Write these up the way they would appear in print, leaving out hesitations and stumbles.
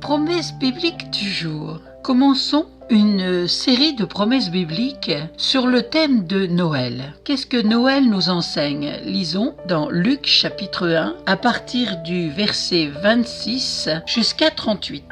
Promesse biblique du jour. Commençons une série de promesses bibliques sur le thème de Noël. Qu'est-ce que Noël nous enseigne? Lisons dans Luc chapitre 1 à partir du verset 26 jusqu'à 38.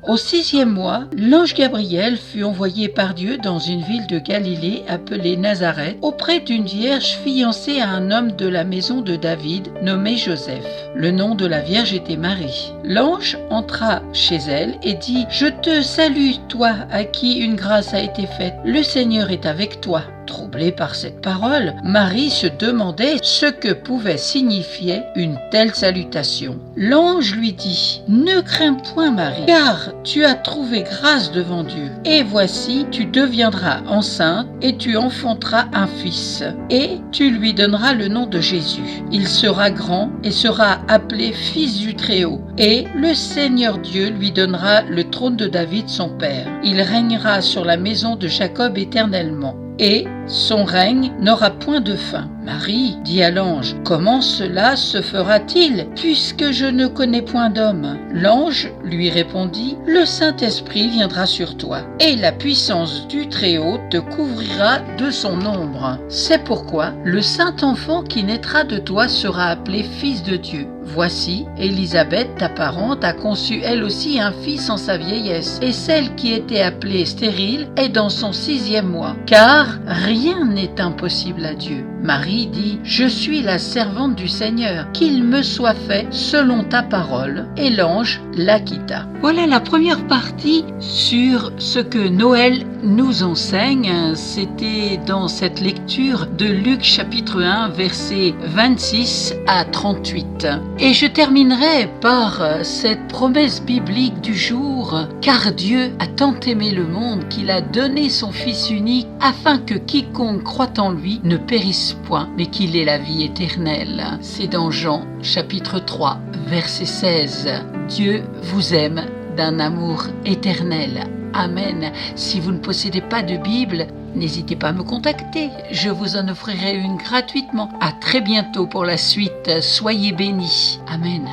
Au 6e mois, l'ange Gabriel fut envoyé par Dieu dans une ville de Galilée appelée Nazareth auprès d'une vierge fiancée à un homme de la maison de David nommé Joseph. Le nom de la vierge était Marie. L'ange entra chez elle et dit: « Je te salue, toi à qui une grâce a été faite. Le Seigneur est avec toi. » Troublée par cette parole, Marie se demandait ce que pouvait signifier une telle salutation. L'ange lui dit: « Ne crains point, Marie, car tu as trouvé grâce devant Dieu. Et voici, tu deviendras enceinte et tu enfanteras un fils. Et tu lui donneras le nom de Jésus. Il sera grand et sera appelé Fils du Très-Haut. Et le Seigneur Dieu lui donnera le trône de David son père. Il régnera sur la maison de Jacob éternellement. Et son règne n'aura point de fin. » Marie dit à l'ange: « Comment cela se fera-t-il, puisque je ne connais point d'homme ?» L'ange lui répondit: « Le Saint-Esprit viendra sur toi, et la puissance du Très-Haut te couvrira de son ombre. C'est pourquoi le Saint-Enfant qui naîtra de toi sera appelé Fils de Dieu. Voici, Élisabeth, ta parente, a conçu elle aussi un fils en sa vieillesse, et celle qui était appelée stérile est dans son 6e mois, car rien n'est impossible à Dieu. » Marie dit: « Je suis la servante du Seigneur, qu'il me soit fait selon ta parole. » Et l'ange la quitta. Voilà la première partie sur ce que Noël nous enseigne. C'était dans cette lecture de Luc chapitre 1, versets 26 à 38. Et je terminerai par cette promesse biblique du jour: « Car Dieu a tant aimé le monde qu'il a donné son Fils unique, afin que quiconque croit en lui ne périsse point, mais qu'il ait la vie éternelle. » C'est dans Jean chapitre 3, verset 16. Dieu vous aime d'un amour éternel. Amen. Si vous ne possédez pas de Bible, n'hésitez pas à me contacter. Je vous en offrirai une gratuitement. À très bientôt pour la suite. Soyez bénis. Amen.